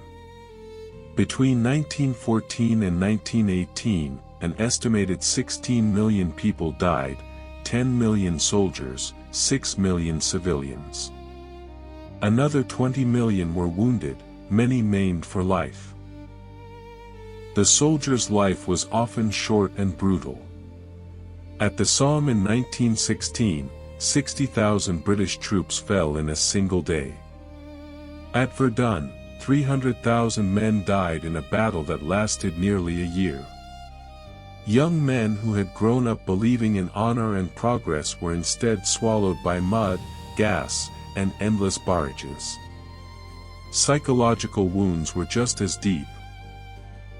Between 1914 and 1918, an estimated 16 million people died, 10 million soldiers, 6 million civilians. Another 20 million were wounded, many maimed for life. The soldier's life was often short and brutal. At the Somme in 1916, 60,000 British troops fell in a single day. At Verdun, 300,000 men died in a battle that lasted nearly a year. Young men who had grown up believing in honor and progress were instead swallowed by mud, gas, and endless barrages. Psychological wounds were just as deep.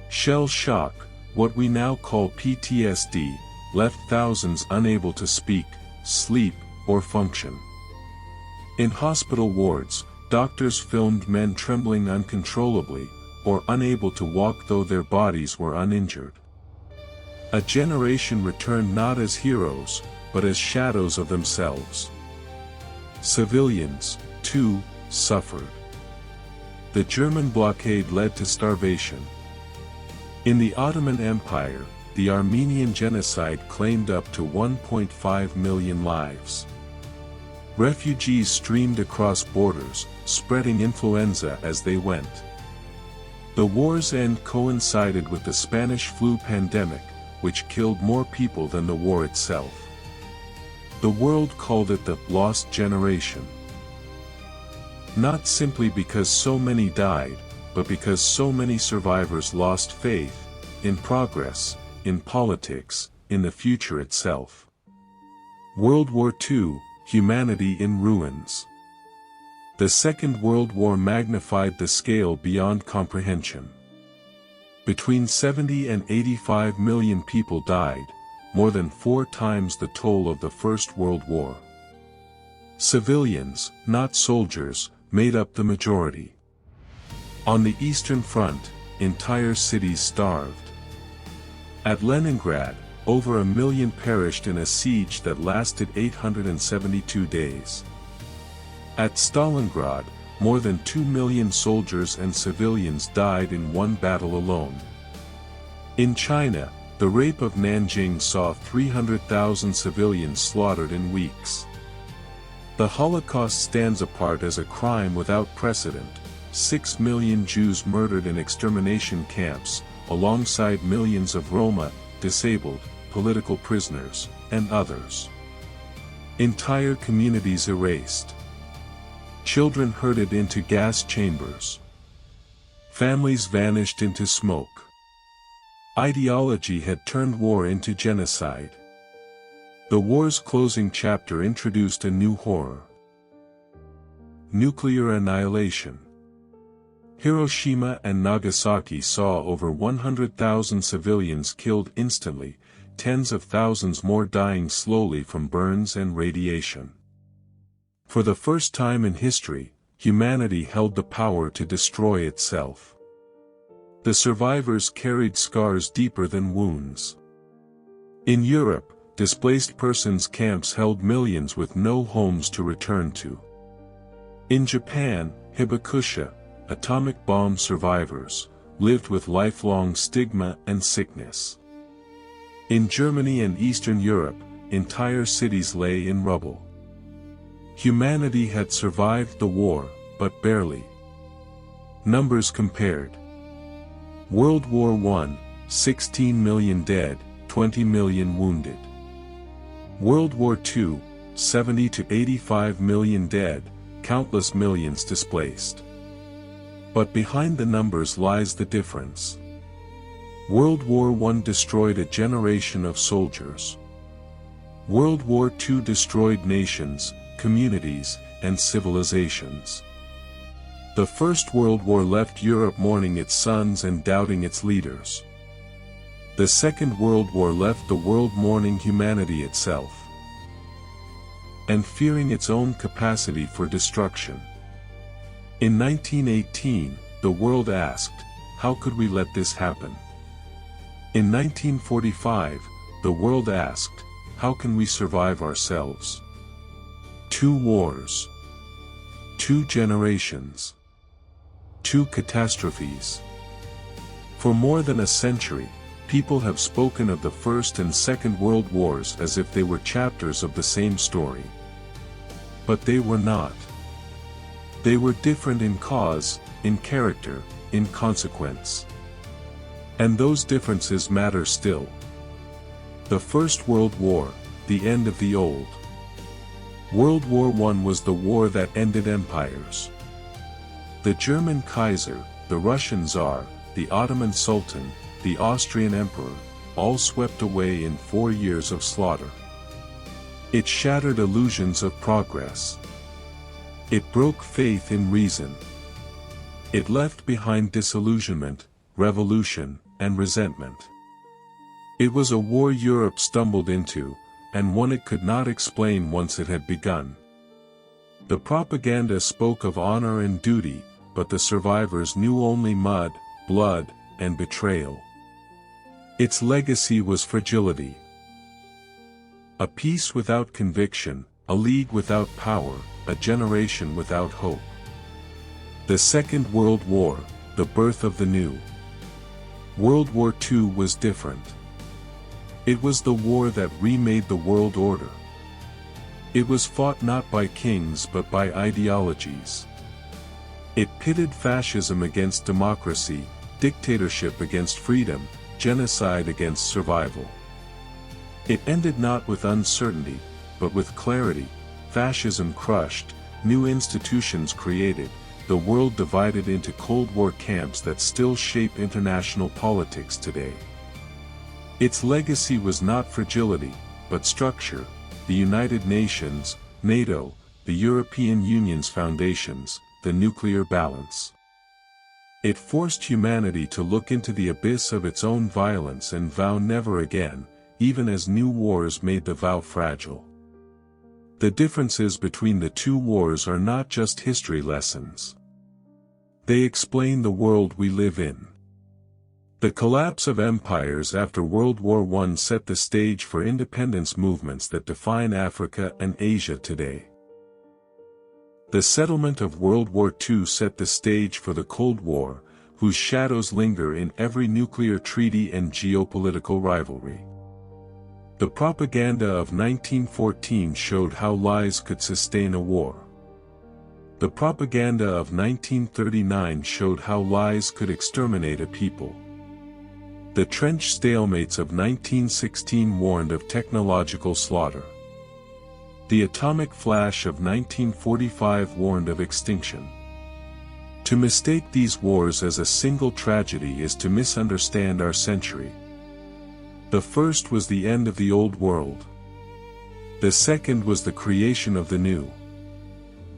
Shell shock, what we now call PTSD, left thousands unable to speak, sleep, or function. In hospital wards, doctors filmed men trembling uncontrollably, or unable to walk though their bodies were uninjured. A generation returned not as heroes, but as shadows of themselves. Civilians, too, suffered. The German blockade led to starvation. In the Ottoman Empire, the Armenian genocide claimed up to 1.5 million lives. Refugees streamed across borders, spreading influenza as they went. The war's end coincided with the Spanish flu pandemic, which killed more people than the war itself. The world called it the lost generation. Not simply because so many died, but because so many survivors lost faith in progress, in politics, in the future itself. World War II, humanity in ruins. The Second World War magnified the scale beyond comprehension. Between 70 and 85 million people died, more than 4 times the toll of the First World War. Civilians, not soldiers, made up the majority. On the Eastern Front, entire cities starved. At Leningrad, over 1 million perished in a siege that lasted 872 days. At Stalingrad, more than 2 million soldiers and civilians died in one battle alone. In China, the rape of Nanjing saw 300,000 civilians slaughtered in weeks. The Holocaust stands apart as a crime without precedent, 6 million Jews murdered in extermination camps, alongside millions of Roma, disabled, political prisoners, and others. Entire communities erased. Children herded into gas chambers. Families vanished into smoke. Ideology had turned war into genocide. The war's closing chapter introduced a new horror. Nuclear annihilation. Hiroshima and Nagasaki saw over 100,000 civilians killed instantly, tens of thousands more dying slowly from burns and radiation. For the first time in history, humanity held the power to destroy itself. The survivors carried scars deeper than wounds. In Europe, displaced persons camps held millions with no homes to return to. In Japan, Hibakusha, atomic bomb survivors, lived with lifelong stigma and sickness. In Germany and Eastern Europe, entire cities lay in rubble. Humanity had survived the war, but barely. Numbers compared. World War I, 16 million dead, 20 million wounded. World War II, 70 to 85 million dead, countless millions displaced. But behind the numbers lies the difference. World War I destroyed a generation of soldiers. World War II destroyed nations, communities, and civilizations. The First World War left Europe mourning its sons and doubting its leaders. The Second World War left the world mourning humanity itself, and fearing its own capacity for destruction. In 1918, the world asked, how could we let this happen? In 1945, the world asked, how can we survive ourselves? 2 wars. 2 generations. 2 catastrophes. For more than a century, people have spoken of the First and Second World Wars as if they were chapters of the same story. But they were not. They were different in cause, in character, in consequence. And those differences matter still. The First World War, the end of the old. World War I was the war that ended empires. The German Kaiser, the Russian Tsar, the Ottoman Sultan, the Austrian Emperor, all swept away in 4 years of slaughter. It shattered illusions of progress. It broke faith in reason. It left behind disillusionment, revolution, and resentment. It was a war Europe stumbled into, and one it could not explain once it had begun. The propaganda spoke of honor and duty, but the survivors knew only mud, blood, and betrayal. Its legacy was fragility. A peace without conviction, a league without power, a generation without hope. The Second World War, the birth of the new. World War II was different. It was the war that remade the world order. It was fought not by kings but by ideologies. It pitted fascism against democracy, dictatorship against freedom, genocide against survival. It ended not with uncertainty, but with clarity. Fascism crushed, new institutions created, the world divided into Cold War camps that still shape international politics today. Its legacy was not fragility, but structure, the United Nations, NATO, the European Union's foundations, the nuclear balance. It forced humanity to look into the abyss of its own violence and vow never again, even as new wars made the vow fragile. The differences between the 2 wars are not just history lessons. They explain the world we live in. The collapse of empires after World War I set the stage for independence movements that define Africa and Asia today. The settlement of World War II set the stage for the Cold War, whose shadows linger in every nuclear treaty and geopolitical rivalry. The propaganda of 1914 showed how lies could sustain a war. The propaganda of 1939 showed how lies could exterminate a people. The trench stalemates of 1916 warned of technological slaughter. The atomic flash of 1945 warned of extinction. To mistake these wars as a single tragedy is to misunderstand our century. The first was the end of the old world. The second was the creation of the new.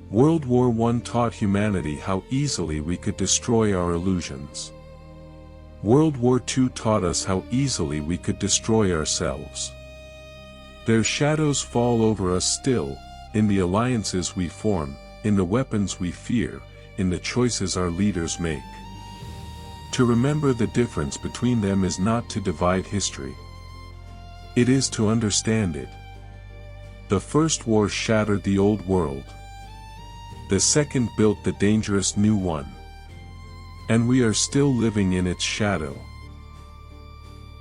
World War I taught humanity how easily we could destroy our illusions. World War II taught us how easily we could destroy ourselves. Their shadows fall over us still, in the alliances we form, in the weapons we fear, in the choices our leaders make. To remember the difference between them is not to divide history. It is to understand it. The first war shattered the old world. The second built the dangerous new one. And we are still living in its shadow.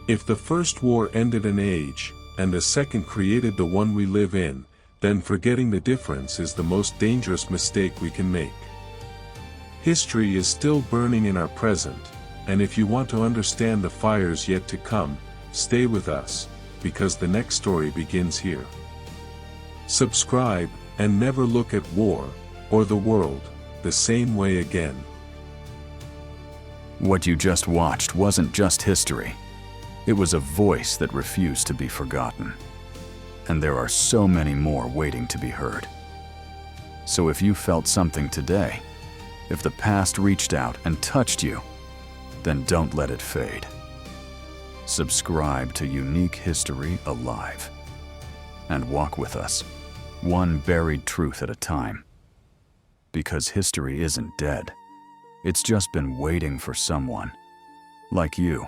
If the first war ended an age, and the second created the one we live in, then forgetting the difference is the most dangerous mistake we can make. History is still burning in our present, and if you want to understand the fires yet to come, stay with us, because the next story begins here. Subscribe, and never look at war, or the world, the same way again. What you just watched wasn't just history. It was a voice that refused to be forgotten. And there are so many more waiting to be heard. So if you felt something today, if the past reached out and touched you, then don't let it fade. Subscribe to Unique History Alive and walk with us, one buried truth at a time. Because history isn't dead. It's just been waiting for someone like you